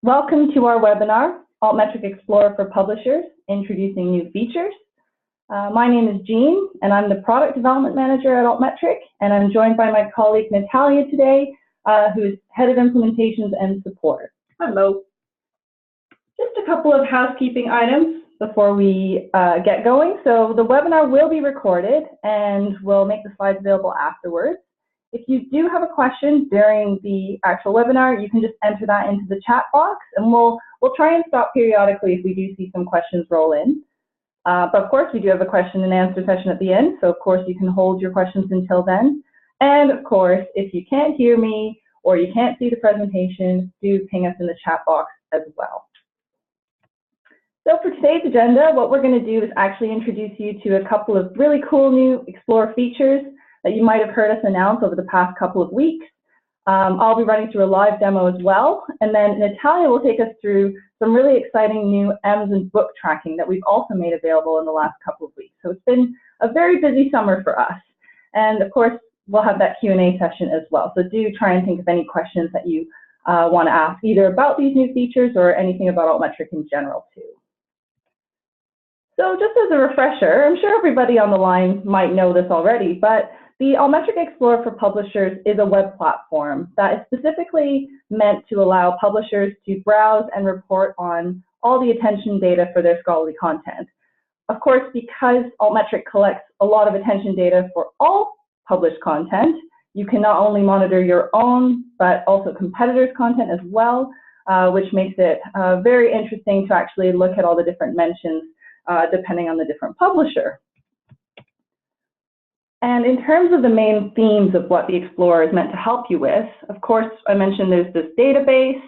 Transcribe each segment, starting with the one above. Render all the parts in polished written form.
Welcome to our webinar, Altmetric Explorer for Publishers, Introducing New Features. My name is Jean, and I'm the Product Development Manager at Altmetric, and I'm joined by my colleague Natalia today, who is Head of Implementations and Support. Hello. Just a couple of housekeeping items before we get going. So the webinar will be recorded, and we'll make the slides available afterwards. If you do have a question during the actual webinar, you can just enter that into the chat box, and we'll try and stop periodically if we do see some questions roll in. But of course, we do have a question and answer session at the end, so of course you can hold your questions until then. And of course, if you can't hear me or you can't see the presentation, do ping us in the chat box as well. So for today's agenda, what we're going to do is actually introduce you to a couple of really cool new Explorer features that you might have heard us announce over the past couple of weeks. I'll be running through a live demo as well, and then Natalia will take us through some really exciting new Amazon book tracking that we've also made available in the last couple of weeks. So it's been a very busy summer for us. And of course, we'll have that Q&A session as well. So do try and think of any questions that you want to ask, either about these new features or anything about Altmetric in general too. So just as a refresher, I'm sure everybody on the line might know this already, but the Altmetric Explorer for Publishers is a web platform that is specifically meant to allow publishers to browse and report on all the attention data for their scholarly content. Of course, because Altmetric collects a lot of attention data for all published content, you can not only monitor your own, but also competitors' content as well, which makes it very interesting to actually look at all the different mentions depending on the different publisher. And in terms of the main themes of what the Explorer is meant to help you with, of course, I mentioned there's this database.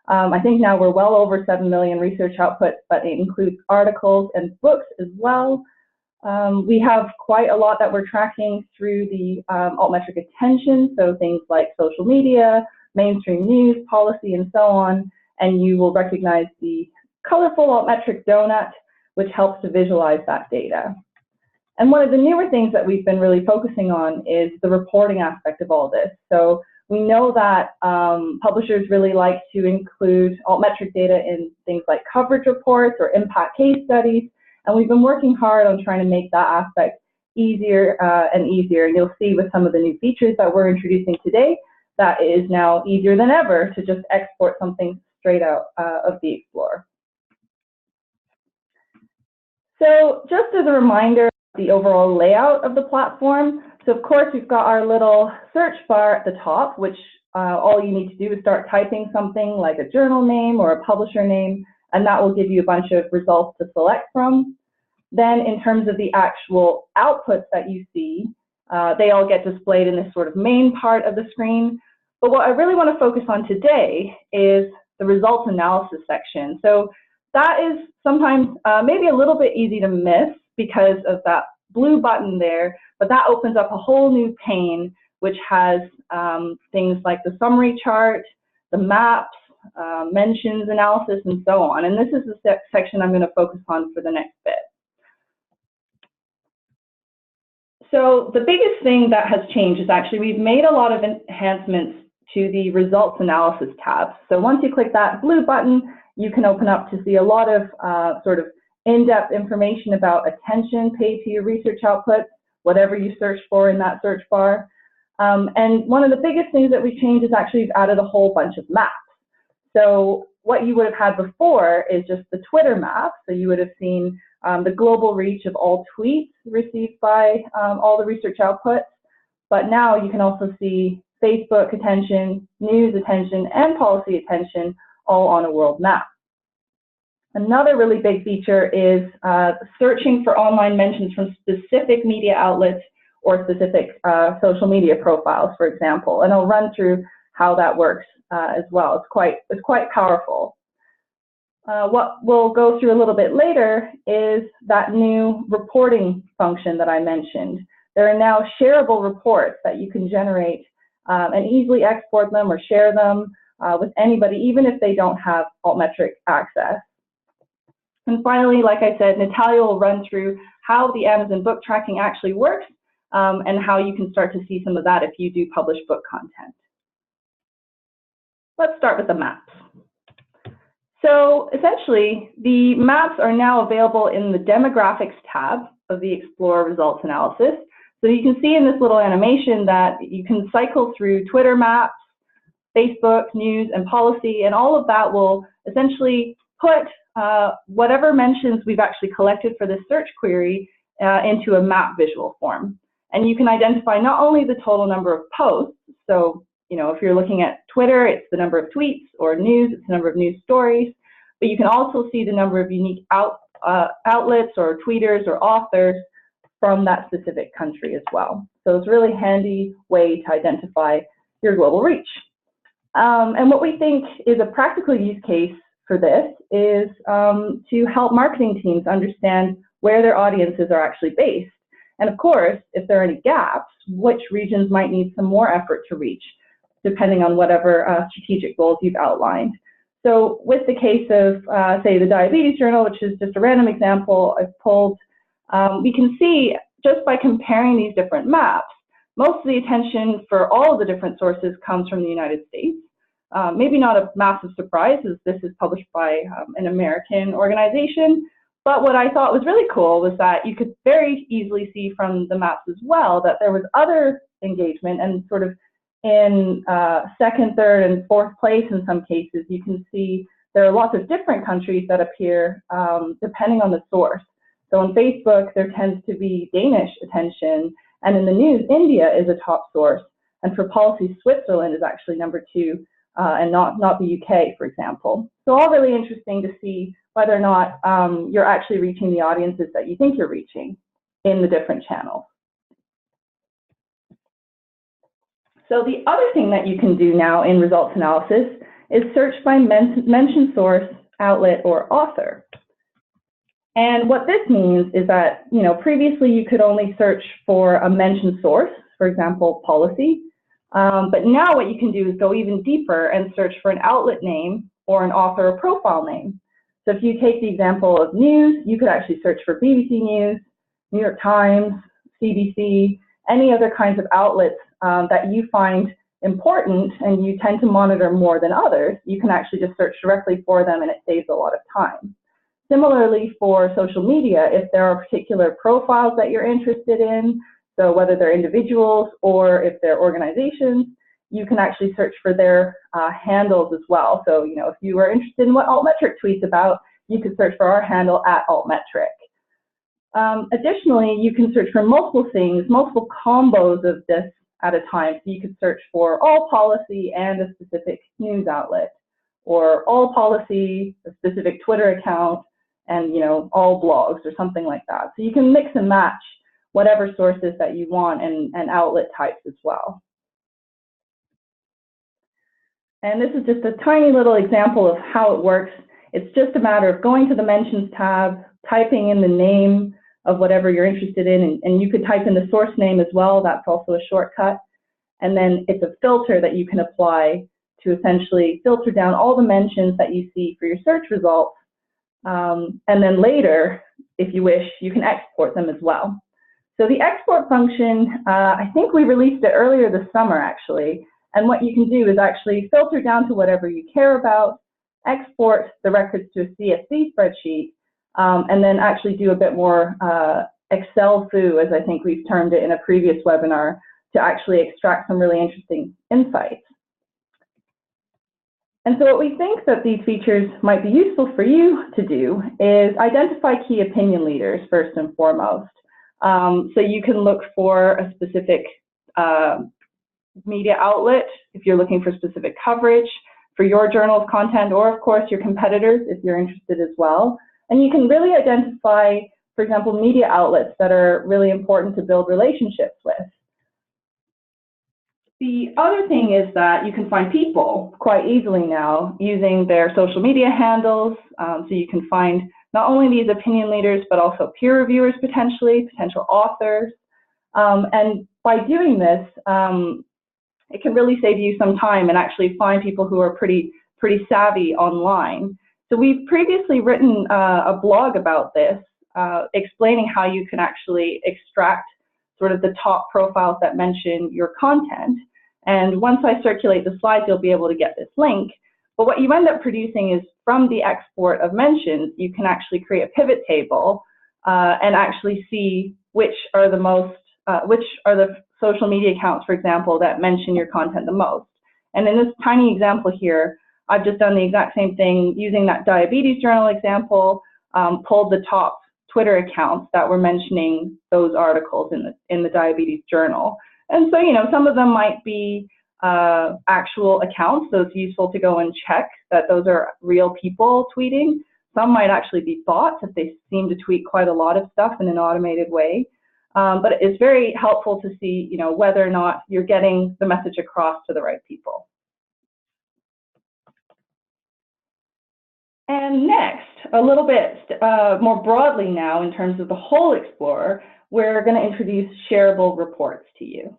I think now we're well over 7 million research outputs, but it includes articles and books as well. We have quite a lot that we're tracking through the Altmetric attention, so things like social media, mainstream news, policy, and so on. And you will recognize the colorful Altmetric donut, which helps to visualize that data. And one of the newer things that we've been really focusing on is the reporting aspect of all this. So we know that publishers really like to include Altmetric data in things like coverage reports or impact case studies, and we've been working hard on trying to make that aspect easier and easier. And you'll see with some of the new features that we're introducing today, that it is now easier than ever to just export something straight out of the Explorer. So just as a reminder, the overall layout of the platform. So of course we've got our little search bar at the top, which all you need to do is start typing something like a journal name or a publisher name, and that will give you a bunch of results to select from. Then in terms of the actual outputs that you see, they all get displayed in this sort of main part of the screen. But what I really want to focus on today is the results analysis section. So that is sometimes maybe a little bit easy to miss because of that blue button there, but that opens up a whole new pane which has things like the summary chart, the maps, mentions, analysis, and so on. And this is the section I'm going to focus on for the next bit. So the biggest thing that has changed is actually we've made a lot of enhancements to the results analysis tab. So once you click that blue button, you can open up to see a lot of sort of in-depth information about attention paid to your research outputs, whatever you search for in that search bar. And one of the biggest things that we've changed is actually we've added a whole bunch of maps. So what you would have had before is just the Twitter map. So you would have seen the global reach of all tweets received by all the research outputs. But now you can also see Facebook attention, news attention, and policy attention all on a world map. Another really big feature is searching for online mentions from specific media outlets or specific social media profiles, for example. And I'll run through how that works as well. It's quite powerful. What we'll go through a little bit later is that new reporting function that I mentioned. There are now shareable reports that you can generate and easily export them or share them with anybody, even if they don't have Altmetric access. And finally, like I said, Natalia will run through how the Amazon book tracking actually works and how you can start to see some of that if you do publish book content. Let's start with the maps. So essentially, the maps are now available in the demographics tab of the Explorer results analysis. So you can see in this little animation that you can cycle through Twitter maps, Facebook, news, and policy, and all of that will essentially put whatever mentions we've actually collected for this search query into a map visual form. And you can identify not only the total number of posts, so if you're looking at Twitter, it's the number of tweets, or news, it's the number of news stories, but you can also see the number of unique outlets or tweeters or authors from that specific country as well. So it's a really handy way to identify your global reach. And what we think is a practical use case for this is to help marketing teams understand where their audiences are actually based. And of course, if there are any gaps, which regions might need some more effort to reach, depending on whatever strategic goals you've outlined. So with the case of, say, the Diabetes Journal, which is just a random example I've pulled, we can see just by comparing these different maps, most of the attention for all of the different sources comes from the United States. Maybe not a massive surprise, as this is published by an American organization, but what I thought was really cool was that you could very easily see from the maps as well that there was other engagement, and sort of in second, third, and fourth place in some cases, you can see there are lots of different countries that appear depending on the source. So on Facebook, there tends to be Danish attention, and in the news, India is a top source, and for policy, Switzerland is actually number 2, and not the UK, for example. So all really interesting to see whether or not you're actually reaching the audiences that you think you're reaching in the different channels. So the other thing that you can do now in results analysis is search by mention source, outlet, or author. And what this means is that, previously you could only search for a mention source, for example, policy. But now what you can do is go even deeper and search for an outlet name or an author or profile name. So if you take the example of news, you could actually search for BBC News, New York Times, CBC, any other kinds of outlets that you find important and you tend to monitor more than others. You can actually just search directly for them, and it saves a lot of time. Similarly, for social media, if there are particular profiles that you're interested in, so whether they're individuals or if they're organizations, you can actually search for their handles as well. So, if you are interested in what Altmetric tweets about, you could search for our handle @Altmetric. Additionally, you can search for multiple things, multiple combos of this at a time. So you could search for all policy and a specific news outlet, or all policy, a specific Twitter account, and all blogs or something like that. So you can mix and match whatever sources that you want and outlet types as well. And this is just a tiny little example of how it works. It's just a matter of going to the mentions tab, typing in the name of whatever you're interested in, and you could type in the source name as well. That's also a shortcut. And then it's a filter that you can apply to essentially filter down all the mentions that you see for your search results. And then later, if you wish, you can export them as well. So the export function, I think we released it earlier this summer, actually. And what you can do is actually filter down to whatever you care about, export the records to a CSV spreadsheet, and then actually do a bit more Excel-foo, as I think we've termed it in a previous webinar, to actually extract some really interesting insights. And so what we think that these features might be useful for you to do is identify key opinion leaders first and foremost. So you can look for a specific media outlet if you're looking for specific coverage for your journal's content, or of course your competitors if you're interested as well. And you can really identify, for example, media outlets that are really important to build relationships with. The other thing is that you can find people quite easily now using their social media handles. So you can find not only these opinion leaders, but also peer reviewers potentially, potential authors. And by doing this, it can really save you some time and actually find people who are pretty savvy online. So we've previously written a blog about this, explaining how you can actually extract sort of the top profiles that mention your content. And once I circulate the slides, you'll be able to get this link. But what you end up producing is from the export of mentions, you can actually create a pivot table and actually see which are the social media accounts, for example, that mention your content the most. And in this tiny example here, I've just done the exact same thing using that diabetes journal example, pulled the top Twitter accounts that were mentioning those articles in the diabetes journal. And so, you know, some of them might be actual accounts, so it's useful to go and check that those are real people tweeting. Some might actually be bots if they seem to tweet quite a lot of stuff in an automated way. But it's very helpful to see, you know, whether or not you're getting the message across to the right people. And next, a little bit more broadly now in terms of the whole Explorer, we're going to introduce shareable reports to you.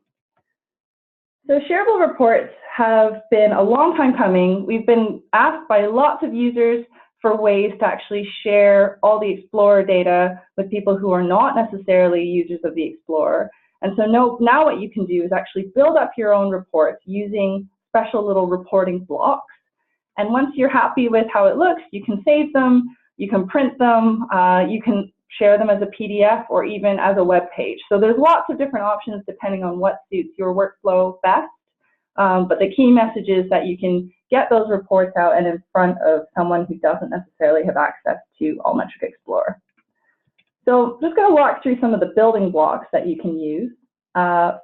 So shareable reports have been a long time coming. We've been asked by lots of users for ways to actually share all the Explorer data with people who are not necessarily users of the Explorer. And so now what you can do is actually build up your own reports using special little reporting blocks. And once you're happy with how it looks, you can save them, you can print them, you can share them as a PDF or even as a web page. So there's lots of different options depending on what suits your workflow best. But the key message is that you can get those reports out and in front of someone who doesn't necessarily have access to Altmetric Explorer. So just going to walk through some of the building blocks that you can use.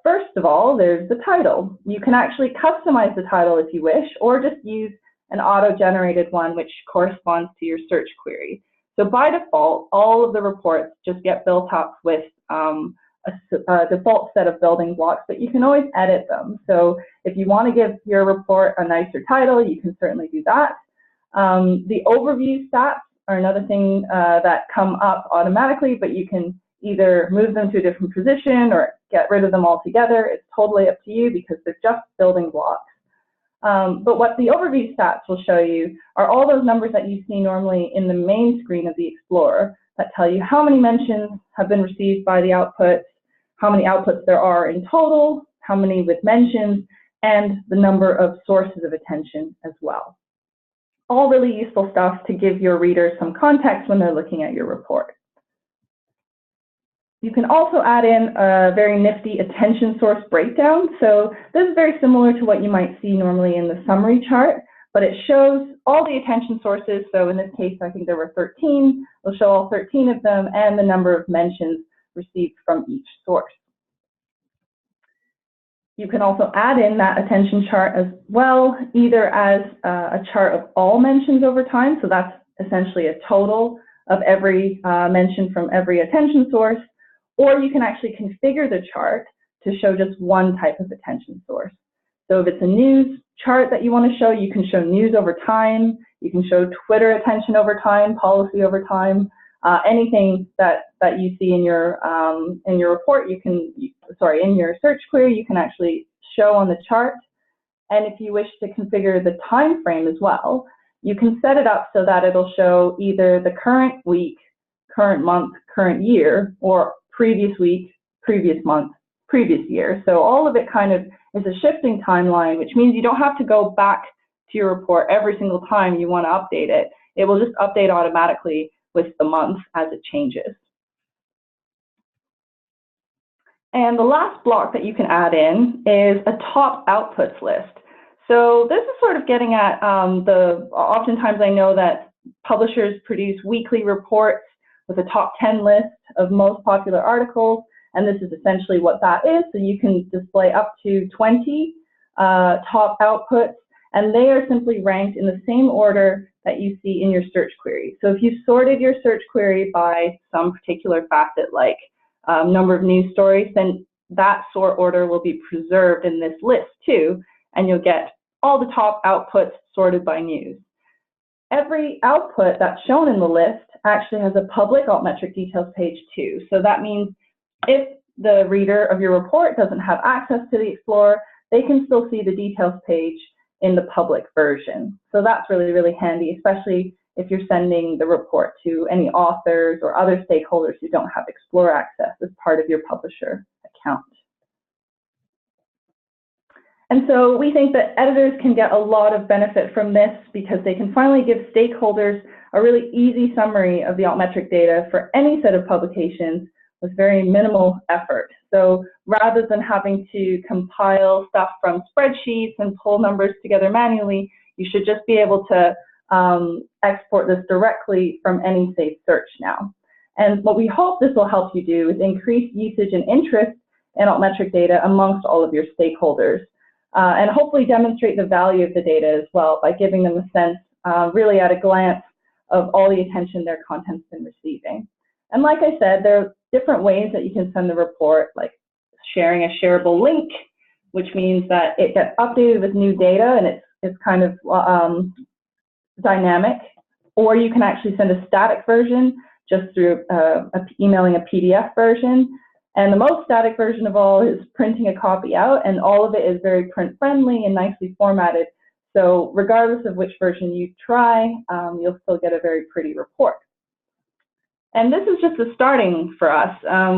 First of all, there's the title. You can actually customize the title if you wish, or just use an auto-generated one which corresponds to your search query. So by default, all of the reports just get built up with a default set of building blocks, but you can always edit them. So if you want to give your report a nicer title, you can certainly do that. The overview stats are another thing that come up automatically, but you can either move them to a different position or get rid of them altogether. It's totally up to you because they're just building blocks. But what the overview stats will show you are all those numbers that you see normally in the main screen of the Explorer that tell you how many mentions have been received by the outputs, how many outputs there are in total, how many with mentions, and the number of sources of attention as well. All really useful stuff to give your readers some context when they're looking at your report. You can also add in a very nifty attention source breakdown. So this is very similar to what you might see normally in the summary chart, but it shows all the attention sources. So in this case, I think there were 13. It'll show all 13 of them and the number of mentions received from each source. You can also add in that attention chart as well, either as a chart of all mentions over time. So that's essentially a total of every mention from every attention source. Or you can actually configure the chart to show just one type of attention source. So if it's a news chart that you want to show, you can show news over time, you can show Twitter attention over time, policy over time, anything that you see in your report, you can, in your search query, you can actually show on the chart. And if you wish to configure the time frame as well, you can set it up so that it'll show either the current week, current month, current year, or previous week, previous month, previous year. So all of it kind of is a shifting timeline, which means you don't have to go back to your report every single time you want to update it. It will just update automatically with the month as it changes. And the last block that you can add in is a top outputs list. So this is sort of getting at oftentimes I know that publishers produce weekly reports with a top 10 list of most popular articles, and this is essentially what that is. So you can display up to 20 top outputs, and they are simply ranked in the same order that you see in your search query. So if you sorted your search query by some particular facet like number of news stories, then that sort order will be preserved in this list too, and you'll get all the top outputs sorted by news. Every output that's shown in the list actually has a public Altmetric details page too. So that means if the reader of your report doesn't have access to the Explorer, they can still see the details page in the public version. So that's really, really handy, especially if you're sending the report to any authors or other stakeholders who don't have Explorer access as part of your publisher account. And so we think that editors can get a lot of benefit from this because they can finally give stakeholders a really easy summary of the Altmetric data for any set of publications with very minimal effort. So rather than having to compile stuff from spreadsheets and pull numbers together manually, you should just be able to export this directly from any safe search now. And what we hope this will help you do is increase usage and interest in Altmetric data amongst all of your stakeholders, and hopefully demonstrate the value of the data as well by giving them a sense, really at a glance, of all the attention their content's been receiving. And like I said, there are different ways that you can send the report, like sharing a shareable link, which means that it gets updated with new data and it's kind of dynamic, or you can actually send a static version just through emailing a PDF version. And the most static version of all is printing a copy out, and all of it is very print friendly and nicely formatted. So regardless of which version you try, you'll still get a very pretty report. And this is just the starting for us.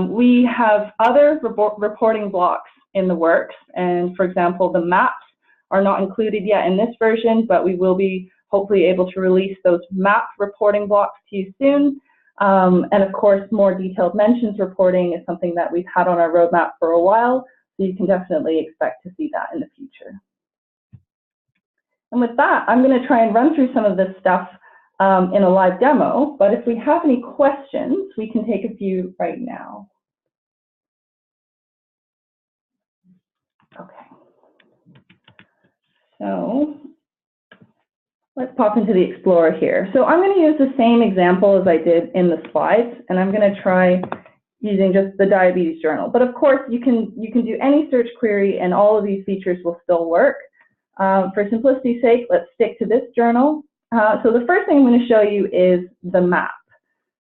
We have other reporting blocks in the works, and for example, the maps are not included yet in this version, but we will be hopefully able to release those map reporting blocks to you soon. And of course, more detailed mentions reporting is something that we've had on our roadmap for a while, so you can definitely expect to see that in the future. And with that, I'm going to try and run through some of this stuff in a live demo, but if we have any questions, we can take a few right now. Okay. So let's pop into the Explorer here. So I'm going to use the same example as I did in the slides, and I'm going to try using just the diabetes journal. But of course, you can do any search query, and all of these features will still work. For simplicity's sake, let's stick to this journal. So the first thing I'm going to show you is the map.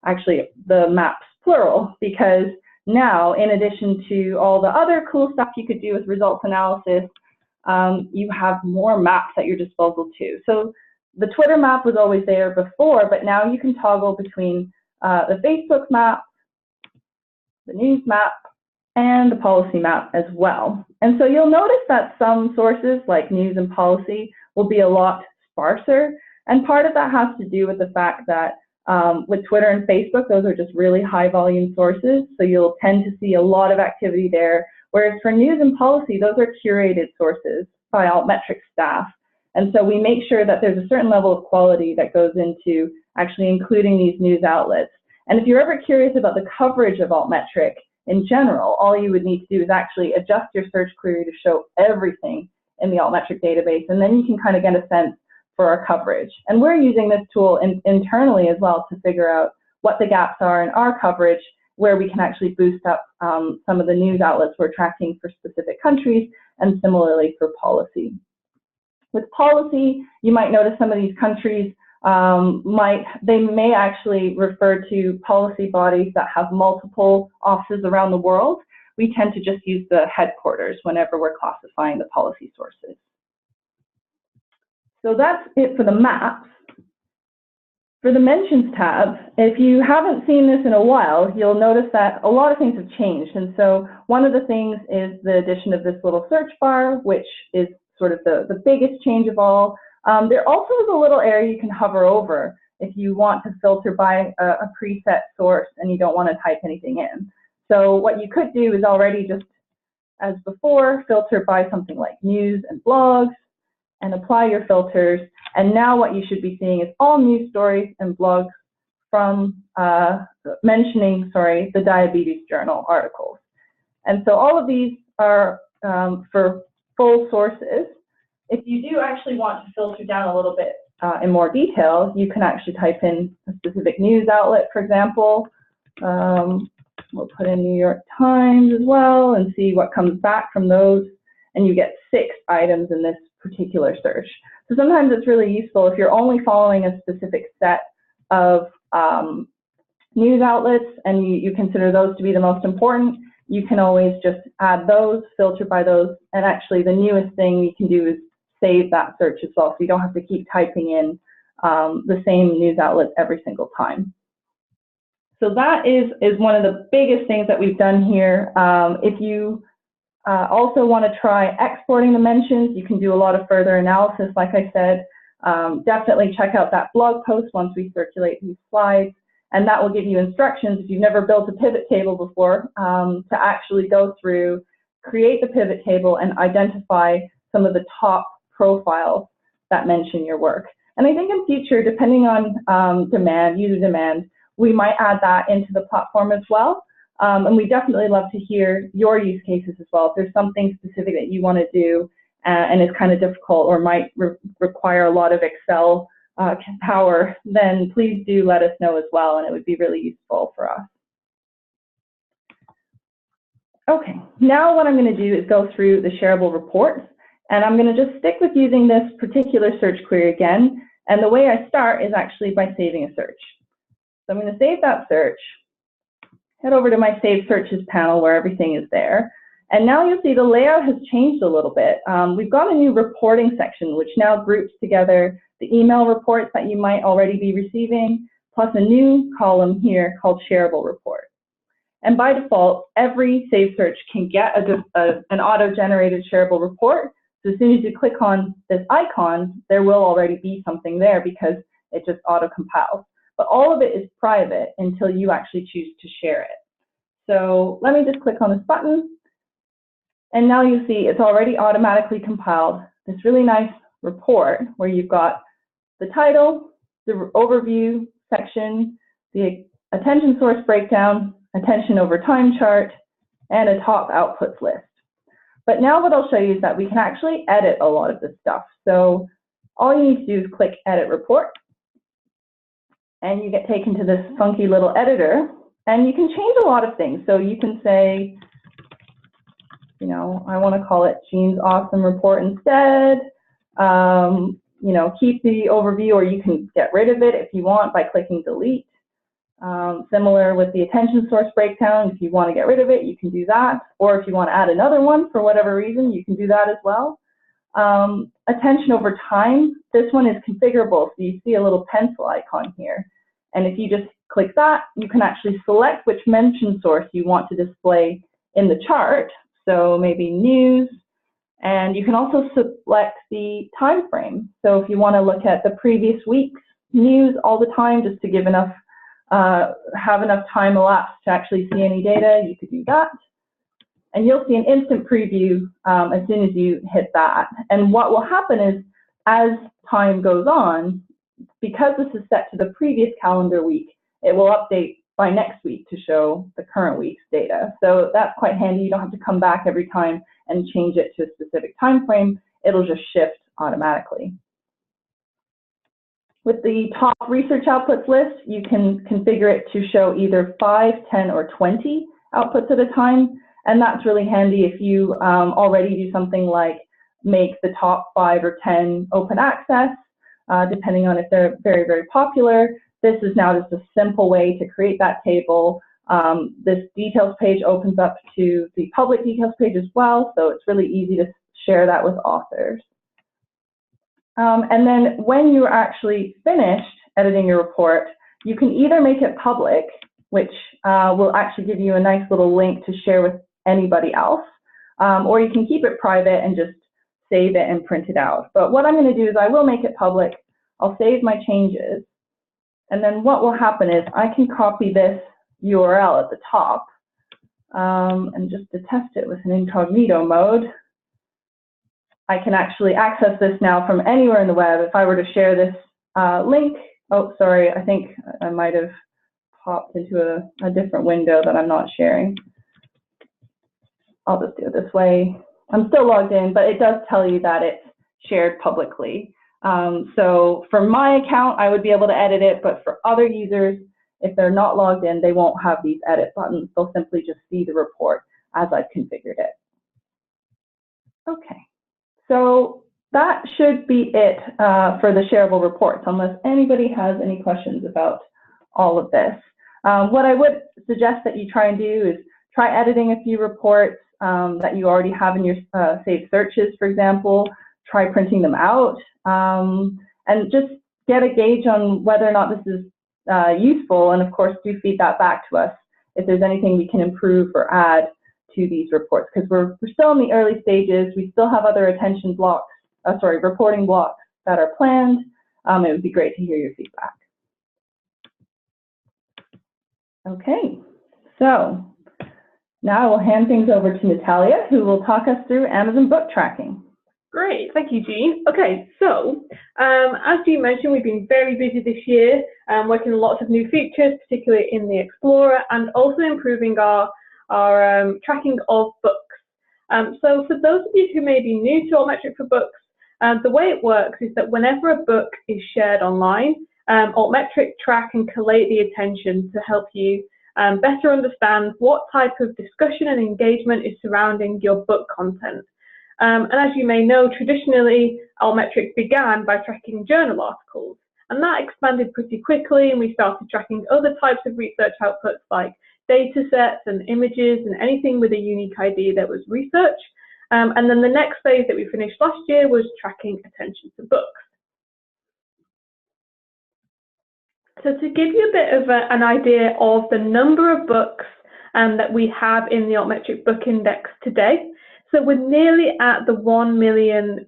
Actually, the maps plural, because now, in addition to all the other cool stuff you could do with results analysis, you have more maps at your disposal too. So the Twitter map was always there before, but now you can toggle between the Facebook map, the news map, and the policy map as well. And so you'll notice that some sources like news and policy will be a lot sparser. And part of that has to do with the fact that with Twitter and Facebook, those are just really high volume sources. So you'll tend to see a lot of activity there. Whereas for news and policy, those are curated sources by Altmetric staff. And so we make sure that there's a certain level of quality that goes into actually including these news outlets. And if you're ever curious about the coverage of Altmetric in general, all you would need to do is actually adjust your search query to show everything in the Altmetric database, and then you can kind of get a sense for our coverage. And we're using this tool internally as well to figure out what the gaps are in our coverage, where we can actually boost up some of the news outlets we're tracking for specific countries, and similarly for policy. With policy, you might notice some of these countries may actually refer to policy bodies that have multiple offices around the world. We tend to just use the headquarters whenever we're classifying the policy sources. So that's it for the maps. For the mentions tab, if you haven't seen this in a while, you'll notice that a lot of things have changed. And so one of the things is the addition of this little search bar, which is sort of the biggest change of all. There also is a little area you can hover over if you want to filter by a preset source and you don't want to type anything in. So what you could do is already just, as before, filter by something like news and blogs and apply your filters. And now what you should be seeing is all news stories and blogs from mentioning the diabetes journal articles. And so all of these are for full sources. If you do actually want to filter down a little bit in more detail, you can actually type in a specific news outlet, for example. We'll put in New York Times as well and see what comes back from those. And you get 6 items in this particular search. So sometimes it's really useful if you're only following a specific set of news outlets and you consider those to be the most important, you can always just add those, filter by those, and actually the newest thing you can do is save that search as well, so you don't have to keep typing in the same news outlets every single time. So that is one of the biggest things that we've done here. If you Also want to try exporting the mentions. You can do a lot of further analysis, like I said. Definitely check out that blog post once we circulate these slides, and that will give you instructions if you've never built a pivot table before to actually go through, create the pivot table, and identify some of the top profiles that mention your work. And I think in future, depending on demand, user demand, we might add that into the platform as well. And we definitely love to hear your use cases as well. If there's something specific that you want to do and it's kind of difficult or might require a lot of Excel power, then please do let us know as well, and it would be really useful for us. Okay, now what I'm going to do is go through the shareable reports, and I'm going to just stick with using this particular search query again. And the way I start is actually by saving a search. So I'm going to save that search, head over to my Save Searches panel where everything is there. And now you'll see the layout has changed a little bit. We've got a new reporting section, which now groups together the email reports that you might already be receiving, plus a new column here called Shareable Report. And by default, every Save Search can get an auto-generated shareable report. So as soon as you click on this icon, there will already be something there because it just auto-compiles. But all of it is private until you actually choose to share it. So let me just click on this button. And now you see it's already automatically compiled this really nice report where you've got the title, the overview section, the attention source breakdown, attention over time chart, and a top outputs list. But now what I'll show you is that we can actually edit a lot of this stuff. So all you need to do is click Edit Report, and you get taken to this funky little editor, and you can change a lot of things. So you can say, you know, I want to call it Jean's Awesome Report instead. You know, keep the overview, or you can get rid of it if you want by clicking Delete. Similar with the attention source breakdown, if you want to get rid of it, you can do that. Or if you want to add another one for whatever reason, you can do that as well. Attention over time, this one is configurable. So you see a little pencil icon here. And if you just click that, you can actually select which mention source you want to display in the chart. So maybe news, and you can also select the time frame. So if you want to look at the previous week's news all the time, just to give enough, have enough time elapsed to actually see any data, you could do that. And you'll see an instant preview as soon as you hit that. And what will happen is, as time goes on, because this is set to the previous calendar week, it will update by next week to show the current week's data. So that's quite handy. You don't have to come back every time and change it to a specific time frame. It'll just shift automatically. With the top research outputs list, you can configure it to show either 5, 10, or 20 outputs at a time. And that's really handy if you already do something like make the top 5 or 10 open access, depending on if they're very, very popular. This is now just a simple way to create that table. This details page opens up to the public details page as well, so it's really easy to share that with authors. And then when you're actually finished editing your report, you can either make it public, which will actually give you a nice little link to share with anybody else, or you can keep it private and just save it and print it out. But what I'm going to do is I will make it public. I'll save my changes. And then what will happen is I can copy this URL at the top and just to test it with an incognito mode. I can actually access this now from anywhere in the web. If I were to share this link, oh, sorry, I think I might have popped into a different window that I'm not sharing. I'll just do it this way. I'm still logged in, but it does tell you that it's shared publicly. So for my account, I would be able to edit it, but for other users, if they're not logged in, they won't have these edit buttons. They'll simply just see the report as I've configured it. Okay, so that should be it for the shareable reports, unless anybody has any questions about all of this. What I would suggest that you try and do is try editing a few reports that you already have in your saved searches, for example. Try printing them out and just get a gauge on whether or not this is useful, and of course do feed that back to us if there's anything we can improve or add to these reports, because we're still in the early stages. We still have other reporting blocks that are planned. It would be great to hear your feedback. Okay, so now I will hand things over to Natalia, who will talk us through Amazon book tracking. Great, thank you, Jean. Okay, so as Jean mentioned, we've been very busy this year, working on lots of new features, particularly in the Explorer, and also improving our tracking of books. So for those of you who may be new to Altmetric for Books, the way it works is that whenever a book is shared online, Altmetric track and collate the attention to help you better understand what type of discussion and engagement is surrounding your book content. And as you may know, traditionally, Altmetric began by tracking journal articles, and that expanded pretty quickly, and we started tracking other types of research outputs like data sets and images and anything with a unique ID that was research. And then the next phase that we finished last year was tracking attention to books. So to give you a bit of an idea of the number of books that we have in the Altmetric Book Index today, so we're nearly at the 1 million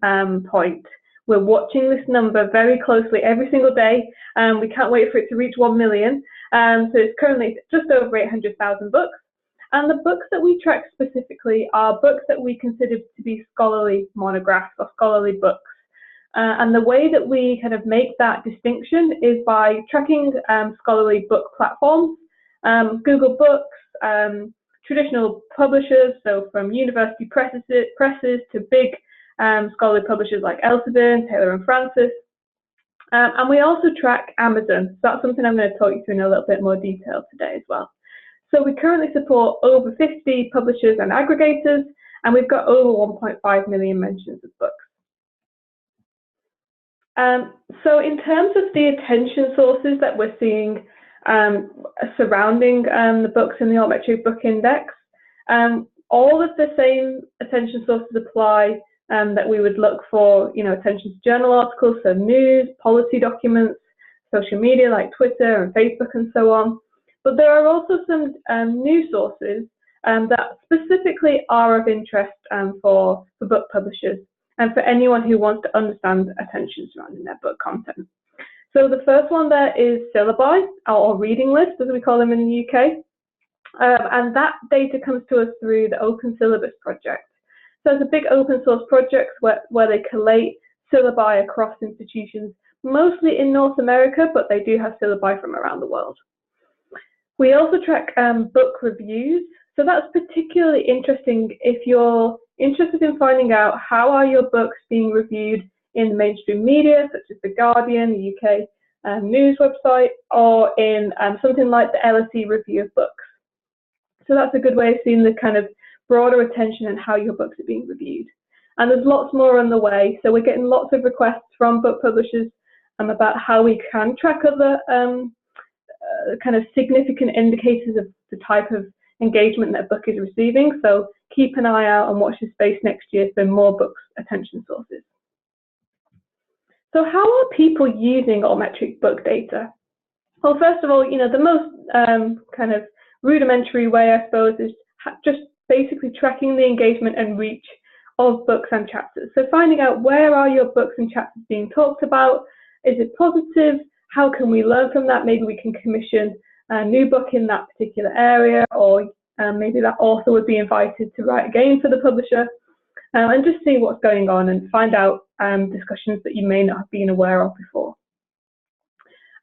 point. We're watching this number very closely every single day. We can't wait for it to reach 1 million. So it's currently just over 800,000 books. And the books that we track specifically are books that we consider to be scholarly monographs or scholarly books. And the way that we kind of make that distinction is by tracking scholarly book platforms, Google Books, traditional publishers, so from university presses to big scholarly publishers like Elsevier, Taylor & Francis. And we also track Amazon. So that's something I'm going to talk you through in a little bit more detail today as well. So we currently support over 50 publishers and aggregators, and we've got over 1.5 million mentions of books. So in terms of the attention sources that we're seeing surrounding the books in the Altmetric Book Index, all of the same attention sources apply that we would look for, attention to journal articles, so news, policy documents, social media like Twitter and Facebook and so on. But there are also some new sources that specifically are of interest for book publishers and for anyone who wants to understand attention surrounding their book content. So the first one there is syllabi, or reading lists, as we call them in the UK. And that data comes to us through the Open Syllabus project. So it's a big open source project where they collate syllabi across institutions, mostly in North America, but they do have syllabi from around the world. We also track book reviews. So that's particularly interesting if you're interested in finding out how are your books being reviewed in the mainstream media, such as The Guardian, the UK news website, or in something like the LSE review of books. So that's a good way of seeing the kind of broader attention and how your books are being reviewed. And there's lots more on the way. So we're getting lots of requests from book publishers about how we can track other kind of significant indicators of the type of engagement that a book is receiving. So keep an eye out and watch this space next year for more books attention sources. So how are people using Altmetric book data? Well, first of all, the most kind of rudimentary way, I suppose, is just basically tracking the engagement and reach of books and chapters. So finding out where are your books and chapters being talked about? Is it positive? How can we learn from that? Maybe we can commission a new book in that particular area, or maybe that author would be invited to write again for the publisher, and just see what's going on and find out discussions that you may not have been aware of before.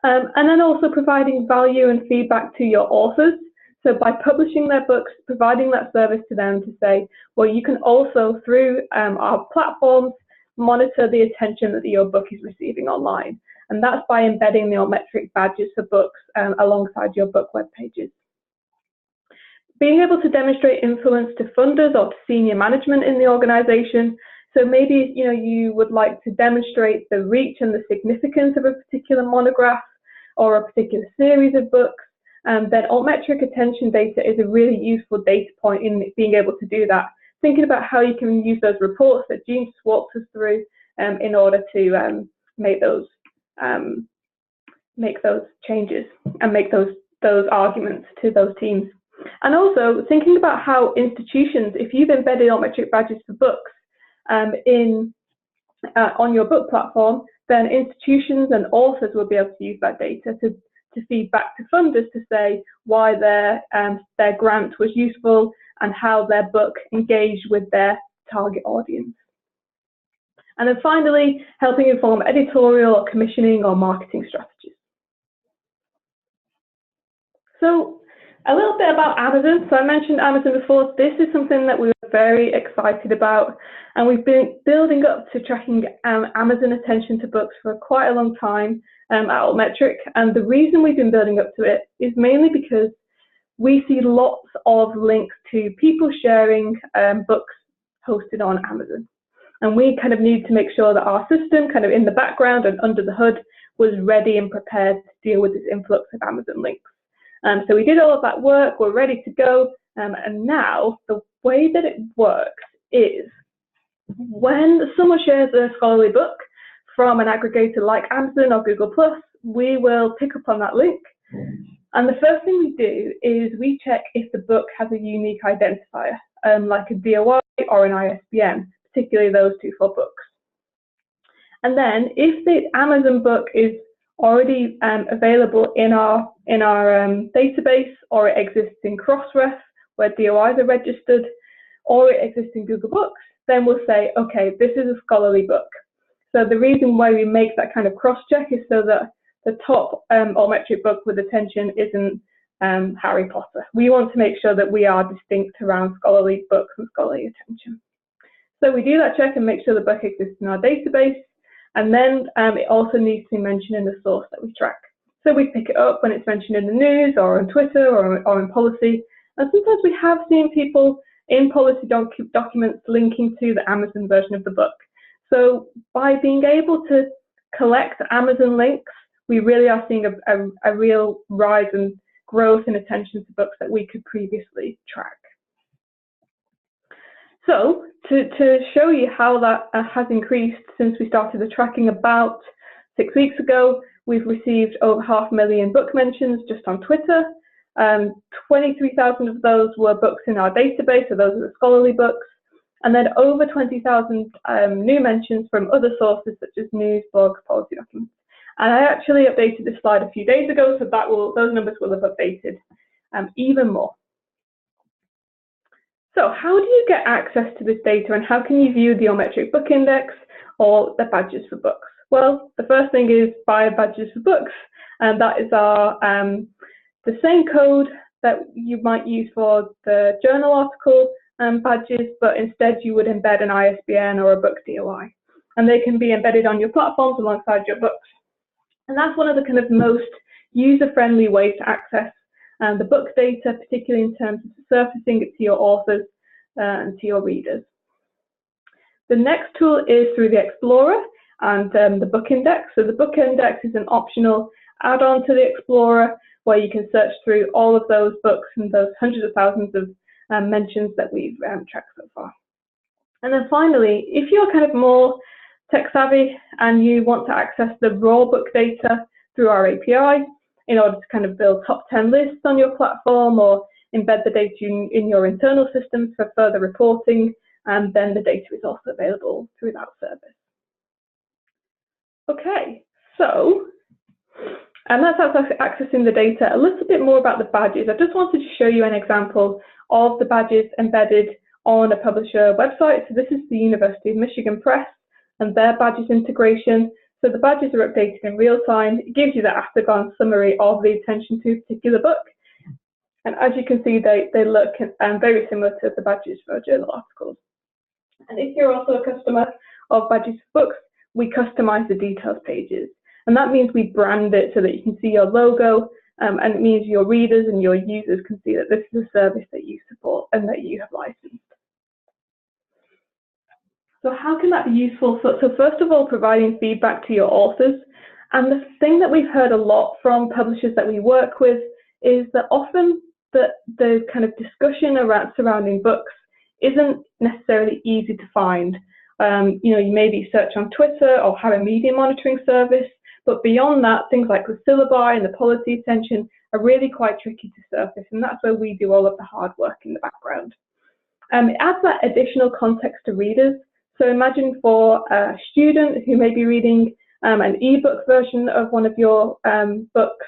And then also providing value and feedback to your authors. So by publishing their books, providing that service to them to say, well, you can also, through our platforms, monitor the attention that your book is receiving online. And that's by embedding the Altmetric badges for books alongside your book web pages. Being able to demonstrate influence to funders or to senior management in the organization. So maybe you would like to demonstrate the reach and the significance of a particular monograph or a particular series of books. Then Altmetric attention data is a really useful data point in being able to do that. Thinking about how you can use those reports that Jean just walked us through in order to make those changes and make those arguments to those teams. And also thinking about how institutions, if you've embedded Altmetric badges for books on your book platform, then institutions and authors will be able to use that data to feed back to funders to say why their grant was useful and how their book engaged with their target audience. And then finally, helping inform editorial or commissioning or marketing strategies. So a little bit about Amazon. So I mentioned Amazon before. This is something that we were very excited about, and we've been building up to tracking Amazon attention to books for quite a long time at Altmetric. And the reason we've been building up to it is mainly because we see lots of links to people sharing books hosted on Amazon. And we kind of need to make sure that our system, kind of in the background and under the hood, was ready and prepared to deal with this influx of Amazon links. So we did all of that work, we're ready to go, and now the way that it works is when someone shares a scholarly book from an aggregator like Amazon or Google+, we will pick up on that link. And the first thing we do is we check if the book has a unique identifier, like a DOI or an ISBN, particularly those two for books. And then if the Amazon book is already available in our database, or it exists in Crossref where DOIs are registered, or it exists in Google Books, then we'll say, okay, this is a scholarly book. So the reason why we make that kind of cross-check is so that the top Altmetric book with attention isn't Harry Potter. We want to make sure that we are distinct around scholarly books and scholarly attention. So we do that check and make sure the book exists in our database, and then it also needs to be mentioned in the source that we track. So we pick it up when it's mentioned in the news or on Twitter or in policy, and sometimes we have seen people in policy documents linking to the Amazon version of the book. So by being able to collect Amazon links, we really are seeing a real rise and growth in attention to books that we could previously track. So to show you how that has increased since we started the tracking about 6 weeks ago, we've received over 500,000 book mentions just on Twitter. 23,000 of those were books in our database, so those are the scholarly books. And then over 20,000 new mentions from other sources such as news, blogs, policy documents. And I actually updated this slide a few days ago, so those numbers will have updated even more. So how do you get access to this data, and how can you view the Altmetric Book Index or the badges for books? Well, the first thing is buy badges for books, and that is our the same code that you might use for the journal article badges, but instead you would embed an ISBN or a book DOI, and they can be embedded on your platforms alongside your books. And that's one of the kind of most user-friendly ways to access the book data, particularly in terms of surfacing it to your authors and to your readers. The next tool is through the Explorer and the Book Index. So the Book Index is an optional add-on to the Explorer where you can search through all of those books and those hundreds of thousands of mentions that we've tracked so far. And then finally, if you're kind of more tech savvy and you want to access the raw book data through our API in order to kind of build top 10 lists on your platform or embed the data in your internal systems for further reporting, and then the data is also available through that service. Okay, so that's accessing the data. A little bit more about the badges. I just wanted to show you an example of the badges embedded on a publisher website. So this is the University of Michigan Press and their badges integration. So the badges are updated in real time. It gives you the after-glance summary of the attention to a particular book. And as you can see, they look very similar to the badges for journal articles. And if you're also a customer of badges for books, we customize the details pages. And that means we brand it so that you can see your logo, and it means your readers and your users can see that this is a service that you support and that you have licensed. So how can that be useful? So first of all, providing feedback to your authors. And the thing that we've heard a lot from publishers that we work with is that often the kind of discussion surrounding books isn't necessarily easy to find. You maybe search on Twitter or have a media monitoring service, But beyond that, things like the syllabi and the policy attention are really quite tricky to surface, and that's where we do all of the hard work in the background. It adds that additional context to readers. So imagine for a student who may be reading an ebook version of one of your books,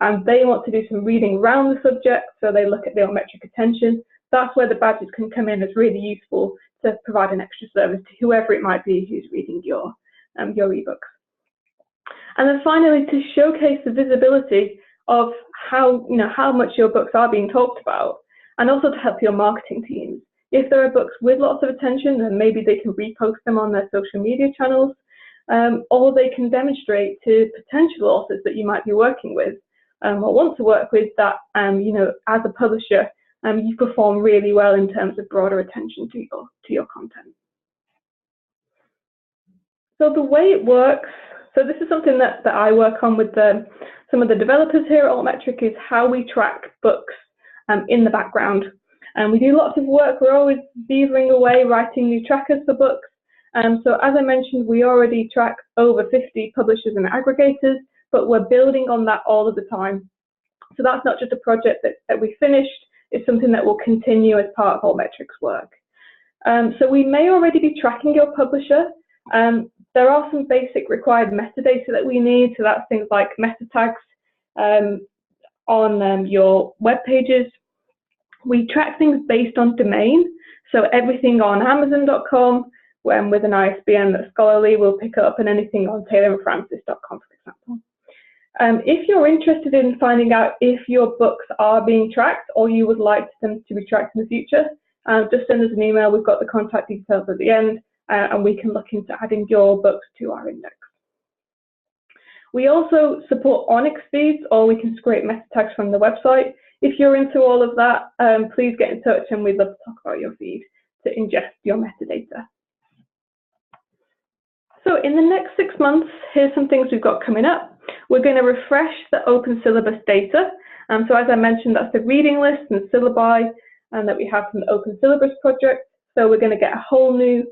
and they want to do some reading around the subject, so they look at the Altmetric attention. That's where the badges can come in as really useful to provide an extra service to whoever it might be who's reading your ebooks. And then finally, to showcase the visibility of how much your books are being talked about, and also to help your marketing teams. If there are books with lots of attention, then maybe they can repost them on their social media channels, or they can demonstrate to potential authors that you might be working with or want to work with that, as a publisher, you perform really well in terms of broader attention to your content. So the way it works, so this is something that I work on with some of the developers here at Altmetric, is how we track books in the background. And we do lots of work. We're always beavering away, writing new trackers for books. So as I mentioned, we already track over 50 publishers and aggregators, but we're building on that all of the time. So that's not just a project that we finished, it's something that will continue as part of Altmetric's work. So we may already be tracking your publisher. There are some basic required metadata that we need, so that's things like meta tags on your web pages. We track things based on domain, so everything on Amazon.com with an ISBN that's scholarly will pick up, and anything on taylorandfrancis.com, for example. If you're interested in finding out if your books are being tracked or you would like them to be tracked in the future, just send us an email. We've got the contact details at the end, and we can look into adding your books to our index. We also support Onyx feeds, or we can scrape meta tags from the website. If you're into all of that, please get in touch, and we'd love to talk about your feed to ingest your metadata. So in the next 6 months, here's some things we've got coming up. We're going to refresh the open syllabus data. So as I mentioned, that's the reading list and syllabi that we have from the open syllabus project. So we're going to get a whole new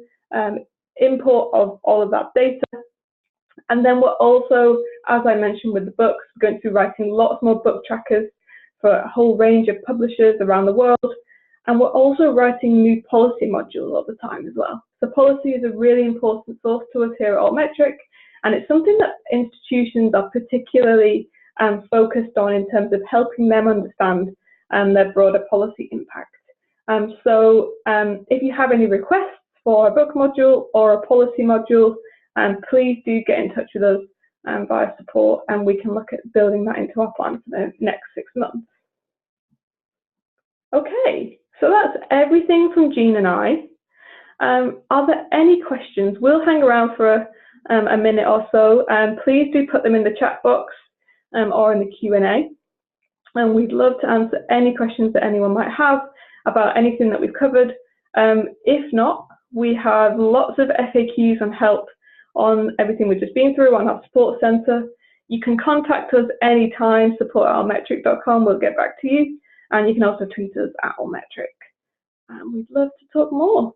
import of all of that data. And then we're also, as I mentioned with the books, we're going to be writing lots more book trackers for a whole range of publishers around the world. And we're also writing new policy modules all the time as well. So policy is a really important source to us here at Altmetric, and it's something that institutions are particularly focused on in terms of helping them understand their broader policy impact. So if you have any requests for a book module or a policy module, please do get in touch with us via support, and we can look at building that into our plan for the next 6 months. Okay, so that's everything from Jean and I. Are there any questions? We'll hang around for a minute or so, and please do put them in the chat box or in the Q&A. And we'd love to answer any questions that anyone might have about anything that we've covered. If not, we have lots of FAQs and help on everything we've just been through on our support center. You can contact us anytime, support@altmetric.com, we'll get back to you. And you can also tweet us at Altmetric. We'd love to talk more.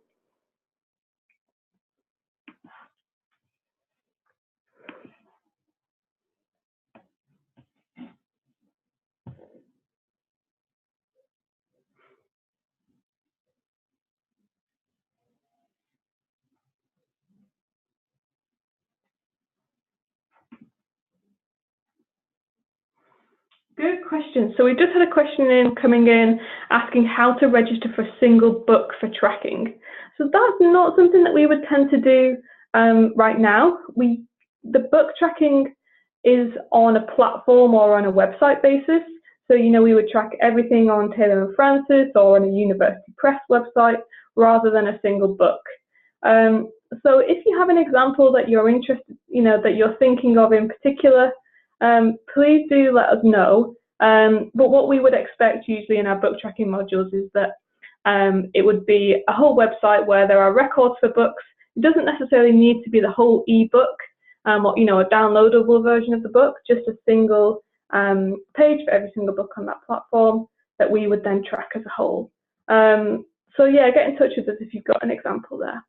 Good question. So we've just had a question coming in asking how to register for a single book for tracking. So that's not something that we would tend to do right now. The book tracking is on a platform or on a website basis. So, we would track everything on Taylor and Francis or on a University Press website rather than a single book. So if you have an example that you're interested, that you're thinking of in particular, please do let us know. But what we would expect usually in our book tracking modules is that it would be a whole website where there are records for books. It doesn't necessarily need to be the whole ebook or a downloadable version of the book, just a single page for every single book on that platform that we would then track as a whole. So yeah, get in touch with us if you've got an example there.